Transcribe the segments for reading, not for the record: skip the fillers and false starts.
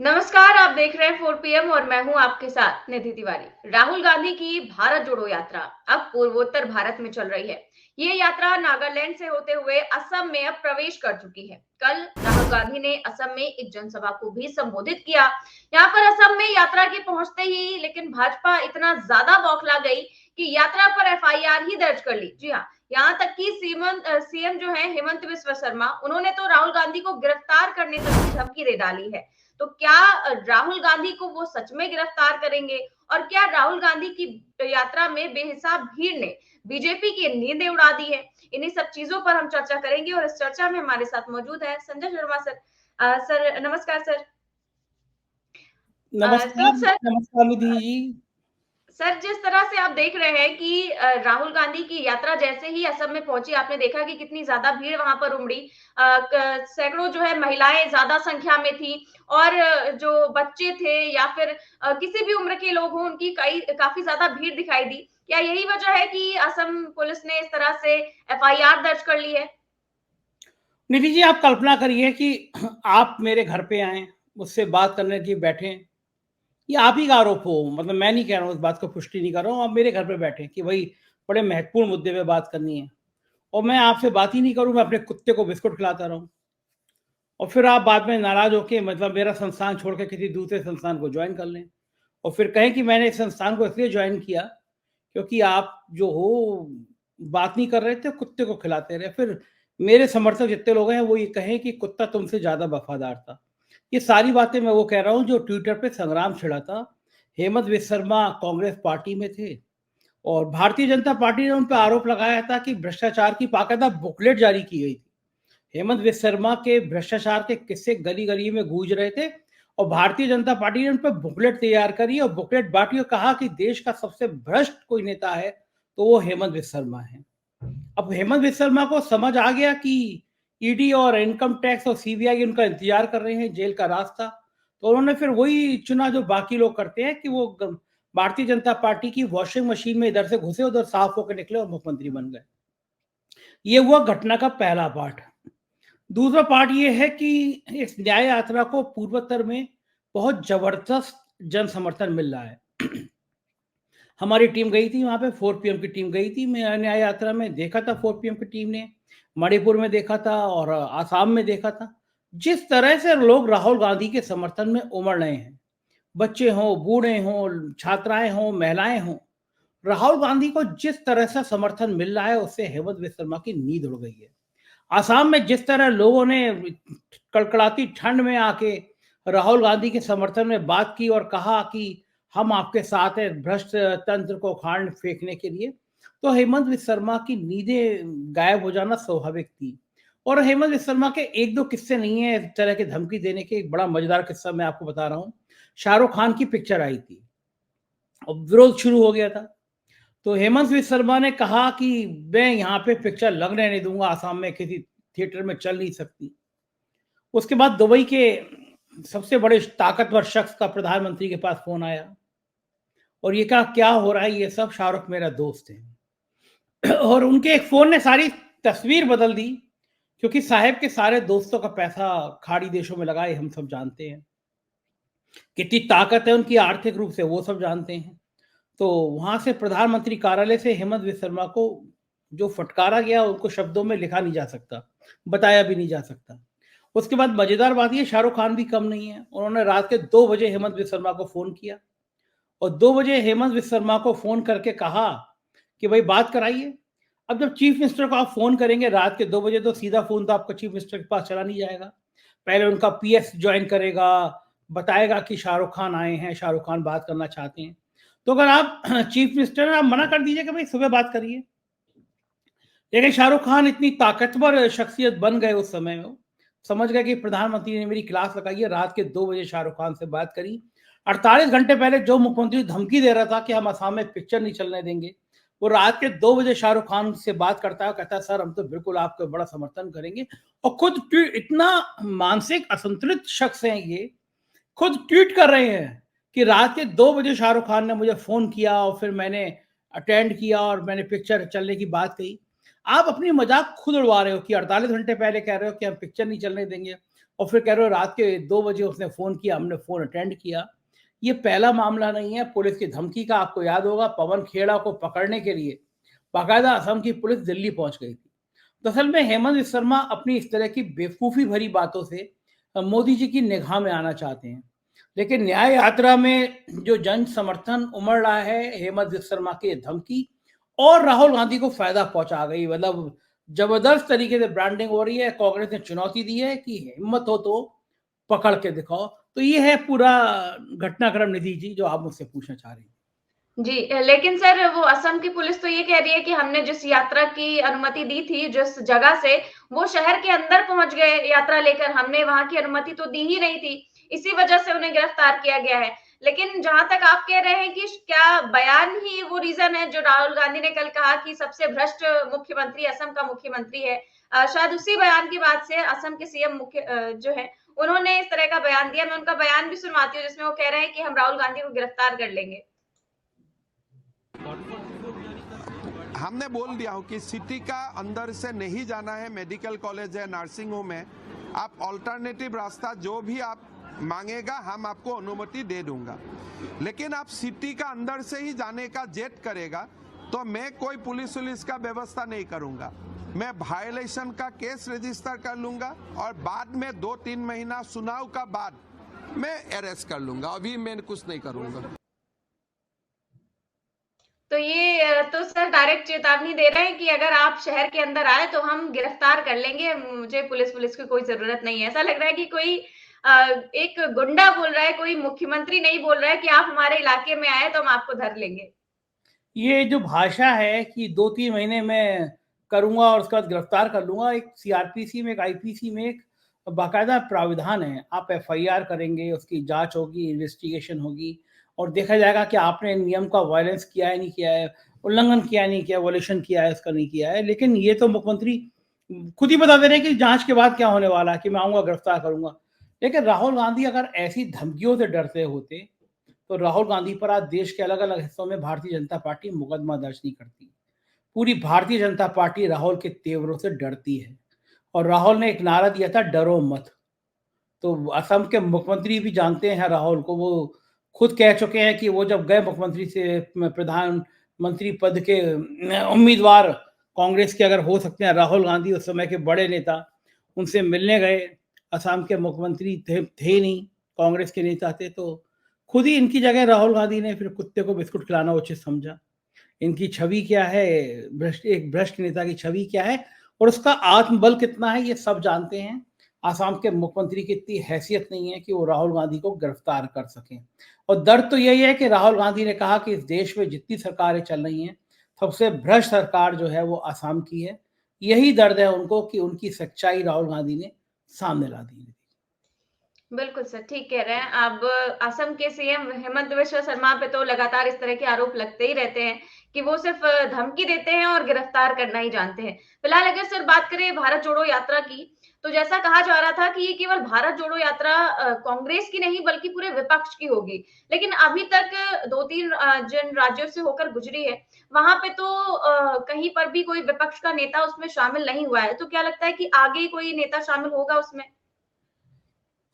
नमस्कार, आप देख रहे हैं 4 पीएम और मैं हूं आपके साथ निधि तिवारी। राहुल गांधी की भारत जोड़ो यात्रा अब पूर्वोत्तर भारत में चल रही है। ये यात्रा नागालैंड से होते हुए असम में अब प्रवेश कर चुकी है। कल राहुल गांधी ने असम में एक जनसभा को भी संबोधित किया। यहाँ पर असम में यात्रा के पहुंचते ही लेकिन भाजपा इतना ज्यादा बौखला गई कि यात्रा पर एफआईआर ही दर्ज कर ली। जी हाँ, यहाँ तक कि सीएम जो है हेमंत बिस्वा शर्मा, उन्होंने तो राहुल गांधी को गिरफ्तार करने तक की धमकी दे डाली है। तो क्या राहुल गांधी को वो सच में गिरफ्तार करेंगे? और क्या राहुल गांधी की यात्रा में बेहिसाब भीड़ ने बीजेपी की नींदें उड़ा दी है? इन्हीं सब चीजों पर हम चर्चा करेंगे और इस चर्चा में हमारे साथ मौजूद है संजय शर्मा सर। सर नमस्कार सर। नमस्कार। तो सर, नमस्कार निधि जी। सर जिस तरह से आप देख रहे हैं कि राहुल गांधी की यात्रा जैसे ही असम में पहुंची, आपने देखा कि कितनी ज्यादा भीड़ वहां पर उमड़ी। सैकड़ों जो है महिलाएं ज्यादा संख्या में थी और जो बच्चे थे या फिर किसी भी उम्र के लोग हों, उनकी काफी ज्यादा भीड़ दिखाई दी। क्या यही वजह है कि असम पुलिस ने इस तरह से एफआईआर दर्ज कर ली है? निधि जी, आप कल्पना करिए कि आप मेरे घर पे आए, मुझसे बात करने के लिए बैठे। ये आप ही का आरोप हो, मतलब मैं नहीं कह रहा हूँ, इस बात को पुष्टि नहीं कर रहा हूँ। आप मेरे घर पे बैठे कि भाई बड़े महत्वपूर्ण मुद्दे पे बात करनी है, और मैं आपसे बात ही नहीं करूँ, मैं अपने कुत्ते को बिस्कुट खिलाता रहूँ। और फिर आप बाद में नाराज होके मतलब मेरा संस्थान छोड़ के किसी दूसरे संस्थान को ज्वाइन कर लें, और फिर कहें कि मैंने इस संस्थान को इसलिए ज्वाइन किया क्योंकि आप जो हो बात नहीं कर रहे थे, कुत्ते को खिलाते रहे। फिर मेरे समर्थक जितने लोग हैं वो ये कहें कि कुत्ता तुमसे ज्यादा वफादार था। ये सारी बातें मैं वो कह रहा हूँ जो ट्विटर पे संग्राम छिड़ा था। हेमंत विश्व शर्मा कांग्रेस पार्टी में थे, और भारतीय जनता पार्टी ने उन पर आरोप लगाया था कि भ्रष्टाचार की बाकायदा बुकलेट जारी की गई थी। हेमंत विश्व शर्मा के भ्रष्टाचार के किस्से गली गली में गूंज रहे थे, और भारतीय जनता पार्टी ने उन पर बुकलेट तैयार करी और बुकलेट बांटी और कहा कि देश का सबसे भ्रष्ट कोई नेता है तो वो हेमंत विश्व शर्मा है। अब हेमंत विश्व शर्मा को समझ आ गया कि ईडी और इनकम टैक्स और सीबीआई उनका इंतजार कर रहे हैं जेल का रास्ता, तो उन्होंने फिर वही चुना जो बाकी लोग करते हैं कि वो भारतीय जनता पार्टी की वॉशिंग मशीन में इधर से घुसे उधर साफ होकर निकले और मुख्यमंत्री बन गए। ये हुआ घटना का पहला पार्ट। दूसरा पार्ट ये है कि इस न्याय यात्रा को पूर्वोत्तर में बहुत जबरदस्त जन समर्थन मिल रहा है। हमारी टीम गई थी वहां पे, 4 पीएम की टीम गई थी। मैं न्याय यात्रा में देखा था, 4 पीएम की टीम ने मणिपुर में देखा था और आसाम में देखा था। जिस तरह से लोग राहुल गांधी के समर्थन में उमड़ रहे हैं, बच्चे हों, बूढ़े हों, छात्राएं हों, महिलाएं हों, राहुल गांधी को जिस तरह से समर्थन मिल रहा है उससे हेमंत विश्व शर्मा की नींद उड़ गई है। आसाम में जिस तरह लोगों ने कड़कड़ाती ठंड में आके राहुल गांधी के समर्थन में बात की और कहा कि हम आपके साथ हैं भ्रष्ट तंत्र को खांड फेंकने के लिए, तो हेमंत विश्व शर्मा की नींदें गायब हो जाना स्वाभाविक थी। और हेमंत विश्व शर्मा के एक दो किस्से नहीं है इस तरह की धमकी देने के। एक बड़ा मजेदार किस्सा मैं आपको बता रहा हूँ। शाहरुख खान की पिक्चर आई थी और विरोध शुरू हो गया था, तो हेमंत विश्व शर्मा ने कहा कि मैं यहाँ पे पिक्चर लगने नहीं दूंगा, आसाम में किसी थिएटर में चल नहीं सकती। उसके बाद दुबई के सबसे बड़े ताकतवर शख्स का प्रधानमंत्री के पास फोन आया और ये कहा क्या हो रहा है ये सब, शाहरुख मेरा दोस्त है। और उनके एक फोन ने सारी तस्वीर बदल दी, क्योंकि साहब के सारे दोस्तों का पैसा खाड़ी देशों में लगाए, हम सब जानते हैं कितनी ताकत है उनकी आर्थिक रूप से, वो सब जानते हैं। तो वहां से प्रधानमंत्री कार्यालय से हेमंत विश्व शर्मा को जो फटकारा गया उनको शब्दों में लिखा नहीं जा सकता, बताया भी नहीं जा सकता। उसके बाद मजेदार बात ये, शाहरुख खान भी कम नहीं है। उन्होंने रात के 2 बजे हेमंत विश्व शर्मा को फोन किया और 2 बजे हेमंत विश्व शर्मा को फोन करके कहा कि भाई बात कराइए। अब जब चीफ मिनिस्टर को आप फोन करेंगे रात के 2 बजे, तो सीधा फोन तो आपका चीफ मिनिस्टर के पास चला नहीं जाएगा। पहले उनका पीएस ज्वाइन करेगा, बताएगा कि शाहरुख खान आए हैं, शाहरुख खान बात करना चाहते हैं। तो अगर आप चीफ मिनिस्टर आप मना कर दीजिए कि भाई सुबह बात करिए, लेकिन शाहरुख खान इतनी ताकतवर शख्सियत बन गए उस समय में, समझ गए कि प्रधानमंत्री ने मेरी क्लास लगाई है। रात के 2 बजे शाहरुख खान से बात करी। 48 घंटे पहले जो मुख्यमंत्री धमकी दे रहा था कि हम असम में पिक्चर नहीं चलने देंगे, वो रात के 2 बजे शाहरुख खान से बात करता है, कहता है सर हम तो बिल्कुल आपका बड़ा समर्थन करेंगे। और खुद इतना मानसिक असंतुलित शख्स है ये, खुद ट्वीट कर रहे हैं कि रात के 2 बजे शाहरुख खान ने मुझे फोन किया और फिर मैंने अटेंड किया और मैंने पिक्चर चलने की बात कही। आप अपनी मजाक खुद उड़वा रहे हो कि 48 घंटे पहले कह रहे हो कि हम पिक्चर नहीं चलने देंगे और फिर कह रहे हो रात के 2 बजे उसने फ़ोन किया, हमने फ़ोन अटेंड किया। ये पहला मामला नहीं है पुलिस की धमकी का। आपको याद होगा पवन खेड़ा को पकड़ने के लिए बाकायदा असम की पुलिस दिल्ली पहुंच गई थी। दरअसल में हेमंत विश्व शर्मा अपनी इस तरह की बेवकूफ़ी भरी बातों से मोदी जी की निगाह में आना चाहते हैं। लेकिन न्याय यात्रा में जो जन समर्थन उमड़ रहा है, हेमंत विश्व शर्मा की ये धमकी और राहुल गांधी को फायदा पहुंचा गई। मतलब जबरदस्त तरीके से ब्रांडिंग हो रही है। कांग्रेस ने चुनौती दी है कि हिम्मत हो तो पकड़ के दिखाओ। तो ये है पूरा घटनाक्रम निधि जी जो आप मुझसे पूछना चाह रही हैं। जी, लेकिन सर वो असम की पुलिस तो ये कह रही है कि हमने जिस यात्रा की अनुमति दी थी, जिस जगह से, वो शहर के अंदर पहुँच गए यात्रा लेकर, हमने वहाँ की अनुमति तो दी ही नहीं थी, इसी वजह से उन्हें गिरफ्तार किया गया है। लेकिन जहाँ तक आप कह रहे हैं कि क्या बयान ही वो रीज़न है जो राहुल गांधी ने कल कहा कि सबसे भ्रष्ट मुख्यमंत्री असम का मुख्यमंत्री है। शायद उसी बयान की बात से असम के सीएम जो है, उन्होंने इस तरह का बयान दिया। मैं उनका बयान भी सुनवाती हूँ जिसमें वो कह रहे हैं कि हम राहुल गांधी को गिरफ्तार कर लेंगे। हमने बोल दिया हो कि सिटी का अंदर से नहीं जाना है, मेडिकल कॉलेज है, नर्सिंग होम है, आप ऑल्टरनेटिव रास्ता जो भी आप मांगेगा हम आपको अनुमति दे दूंगा। लेकिन आप सिटी का अंदर से ही जाने का जेट करेगा तो मैं कोई पुलिस का व्यवस्था नहीं करूंगा। मैं वायलेशन का केस रजिस्टर कर लूंगा और बाद में 2-3 महीना सुनाव का बाद मैं अरेस्ट कर लूंगा। अभी मैं कुछ नहीं करूंगा। तो ये तो सर डायरेक्ट चेतावनी दे रहे हैं कि अगर आप शहर के अंदर आए तो हम गिरफ्तार कर लेंगे, मुझे पुलिस की कोई ज़रूरत नहीं है। ऐसा लग रहा है कि कोई एक गुंडा बोल रहा है, कोई मुख्यमंत्री नहीं बोल रहा है कि आप हमारे इलाके में आए तो हम आपको धर लेंगे। ये जो भाषा है कि 2-3 महीने में करूँगा और उसके बाद गिरफ्तार कर लूँगा, एक सीआरपीसी में, एक आईपीसी में एक बाकायदा प्राविधान है। आप एफआईआर करेंगे, उसकी जाँच होगी, इन्वेस्टिगेशन होगी और देखा जाएगा कि आपने नियम का वायलेंस किया है, नहीं किया है, उल्लंघन किया है, नहीं किया, वायलेशन किया है, उसका नहीं किया है। लेकिन ये तो मुख्यमंत्री खुद ही बता दे रहे हैं कि जाँच के बाद क्या होने वाला है, कि मैं आऊँगा, गिरफ्तार करूँगा। लेकिन राहुल गांधी अगर ऐसी धमकियों से डरते होते तो राहुल गांधी पर आज देश के अलग-अलग हिस्सों में भारतीय जनता पार्टी मुकदमा दर्ज नहीं करती। पूरी भारतीय जनता पार्टी राहुल के तेवरों से डरती है और राहुल ने एक नारा दिया था, डरो मत। तो असम के मुख्यमंत्री भी जानते हैं राहुल को। वो खुद कह चुके हैं कि वो जब गए मुख्यमंत्री से, प्रधानमंत्री पद के उम्मीदवार कांग्रेस के अगर हो सकते हैं राहुल गांधी, उस समय के बड़े नेता, उनसे मिलने गए। असम के मुख्यमंत्री थे नहीं, कांग्रेस के नेता थे। तो खुद ही इनकी जगह राहुल गांधी ने फिर कुत्ते को बिस्कुट खिलाना उचित समझा। इनकी छवि क्या है, एक भ्रष्ट नेता की छवि क्या है और उसका आत्मबल कितना है, ये सब जानते हैं। आसाम के मुख्यमंत्री की इतनी हैसियत नहीं है कि वो राहुल गांधी को गिरफ्तार कर सकें। और दर्द तो यही है कि राहुल गांधी ने कहा कि इस देश में जितनी सरकारें चल रही हैं, सबसे भ्रष्ट सरकार जो है वो आसाम की है। यही दर्द है उनको कि उनकी सच्चाई राहुल गांधी ने सामने ला दी। बिल्कुल सर, ठीक कह रहे हैं। अब असम के सीएम हेमंत बिश्व शर्मा पे तो लगातार इस तरह के आरोप लगते ही रहते हैं कि वो सिर्फ धमकी देते हैं और गिरफ्तार करना ही जानते हैं। फिलहाल अगर सर बात करें भारत जोड़ो यात्रा की, तो जैसा कहा जा रहा था कि ये केवल भारत जोड़ो यात्रा कांग्रेस की नहीं बल्कि पूरे विपक्ष की होगी। लेकिन अभी तक 2-3 जिन राज्यों से होकर गुजरी है, वहाँ पे तो कहीं पर भी कोई विपक्ष का नेता उसमें शामिल नहीं हुआ है। तो क्या लगता है कि आगे कोई नेता शामिल होगा उसमें?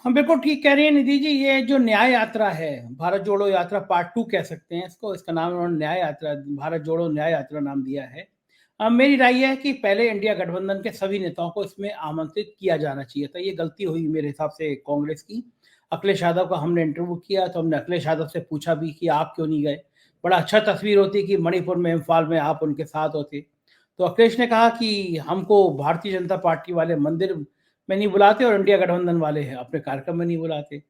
हम बिल्कुल ठीक कह रही हैं निधि जी। ये जो न्याय यात्रा है, भारत जोड़ो यात्रा पार्ट 2 कह सकते हैं इसको। इसका नाम उन्होंने न्याय यात्रा, भारत जोड़ो न्याय यात्रा नाम दिया है। मेरी राय है कि पहले इंडिया गठबंधन के सभी नेताओं को इसमें आमंत्रित किया जाना चाहिए था। ये गलती हुई मेरे हिसाब से कांग्रेस की। अखिलेश यादव का हमने इंटरव्यू किया तो हमने अखिलेश यादव से पूछा भी कि आप क्यों नहीं गए। बड़ा अच्छा तस्वीर होती कि मणिपुर में, इम्फाल में आप उनके साथ होते। तो अखिलेश ने कहा कि हमको भारतीय जनता पार्टी वाले मंदिर में नहीं बुलाते और इंडिया गठबंधन वाले हैं अपने कार्यक्रम में नहीं बुलाते।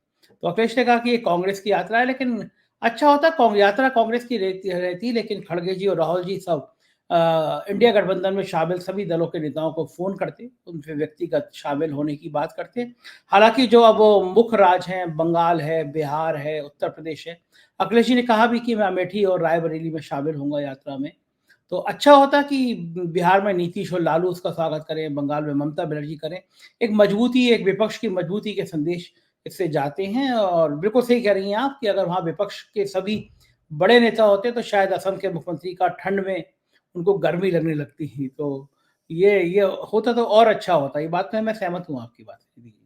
तो अखिलेश ने कहा कि ये कांग्रेस की यात्रा है। लेकिन अच्छा होता यात्रा कांग्रेस की रहती, लेकिन खड़गे जी और राहुल जी सब इंडिया गठबंधन में शामिल सभी दलों के नेताओं को फोन करते, उनसे व्यक्तिगत शामिल होने की बात करते। हालांकि जो अब मुख्य राज्य हैं, बंगाल है, बिहार है, उत्तर प्रदेश है, अखिलेश जी ने कहा भी कि मैं अमेठी और रायबरेली में शामिल होऊंगा यात्रा में। तो अच्छा होता कि बिहार में नीतीश और लालू उसका स्वागत करें, बंगाल में ममता बनर्जी करें। एक मजबूती, एक विपक्ष की मजबूती के संदेश इससे जाते हैं। और बिल्कुल सही कह रही हैं आप कि अगर वहाँ विपक्ष के सभी बड़े नेता होते तो शायद असम के मुख्यमंत्री का ठंड में उनको गर्मी लगने लगती थी। तो ये होता तो और अच्छा होता। ये बात में मैं सहमत हूँ आपकी बात से।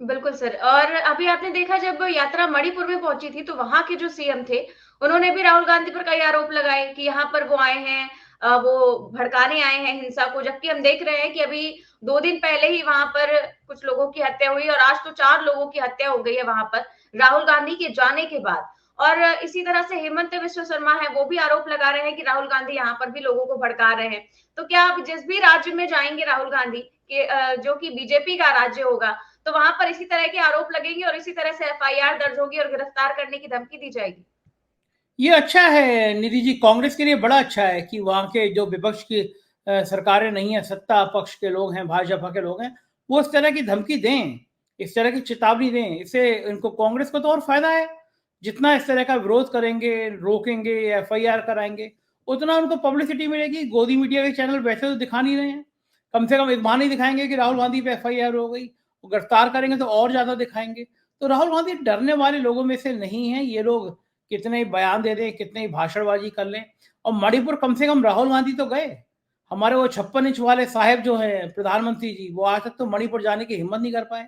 बिल्कुल सर। और अभी आपने देखा जब यात्रा मणिपुर में पहुंची थी तो वहां के जो सीएम थे उन्होंने भी राहुल गांधी पर कई आरोप लगाए कि यहाँ पर वो आए हैं, वो भड़काने आए हैं हिंसा को, जबकि हम देख रहे हैं कि अभी 2 दिन पहले ही वहां पर कुछ लोगों की हत्या हुई और आज तो 4 लोगों की हत्या हो गई है वहां पर राहुल गांधी के जाने के बाद। और इसी तरह से हेमंत बिस्व शर्मा है, वो भी आरोप लगा रहे हैं कि राहुल गांधी यहाँ पर भी लोगों को भड़का रहे हैं। तो क्या आप जिस भी राज्य में जाएंगे राहुल गांधी के, जो कि बीजेपी का राज्य होगा, तो वहां पर इसी तरह के आरोप लगेंगे और इसी तरह से एफआईआर दर्ज होगी और गिरफ्तार करने की धमकी दी जाएगी? ये अच्छा है निधि जी, कांग्रेस के लिए बड़ा अच्छा है कि वहाँ के जो विपक्ष की सरकारें नहीं है, सत्ता पक्ष के लोग हैं, भाजपा के लोग हैं, वो इस तरह की धमकी दें, इस तरह की चेतावनी दें। इससे इनको, कांग्रेस को तो और फायदा है। जितना इस तरह का विरोध करेंगे, रोकेंगे, एफआईआर कराएंगे, उतना उनको पब्लिसिटी मिलेगी। गोदी मीडिया के चैनल वैसे तो दिखा नहीं रहे हैं, कम से कम इतना नहीं दिखाएंगे कि राहुल गांधी पे एफआईआर हो गई। वो गिरफ्तार करेंगे तो और ज्यादा दिखाएंगे। तो राहुल गांधी डरने वाले लोगों में से नहीं है। ये लोग कितने ही बयान दे दें, कितने ही भाषणबाजी कर लें। और मणिपुर कम से कम राहुल गांधी तो गए। हमारे वो 56 इंच वाले साहब जो हैं प्रधानमंत्री जी, वो आज तक तो मणिपुर जाने की हिम्मत नहीं कर पाए।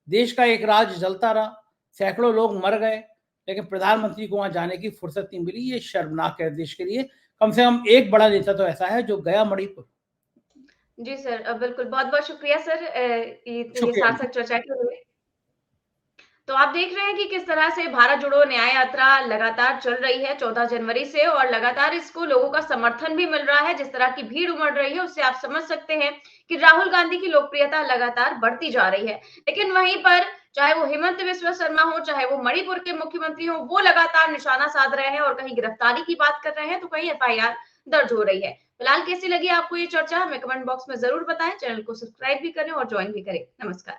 देश का एक राज्य जलता रहा, सैकड़ों लोग मर गए, लेकिन प्रधानमंत्री को वहां जाने की फुर्सत नहीं मिली। ये शर्मनाक है देश के लिए। कम से कम एक बड़ा नेता तो ऐसा है जो गया मणिपुर। जी सर, बिल्कुल। बहुत बहुत शुक्रिया सर, ये शुक्रिया। सार्थक चर्चा के लिए। तो आप देख रहे हैं कि किस तरह से भारत जोड़ो न्याय यात्रा लगातार चल रही है 14 जनवरी से, और लगातार इसको लोगों का समर्थन भी मिल रहा है। जिस तरह की भीड़ उमड़ रही है उससे आप समझ सकते हैं कि राहुल गांधी की लोकप्रियता लगातार बढ़ती जा रही है। लेकिन वहीं पर चाहे वो हेमंत बिस्वा शर्मा हो, चाहे वो मणिपुर के मुख्यमंत्री हो, वो लगातार निशाना साध रहे हैं और कहीं गिरफ्तारी की बात कर रहे हैं तो कहीं एफआईआर दर्ज हो रही है। फिलहाल कैसी लगी आपको ये चर्चा, हमें कमेंट बॉक्स में जरूर बताएं। चैनल को सब्सक्राइब भी करें और ज्वाइन भी करें। नमस्कार।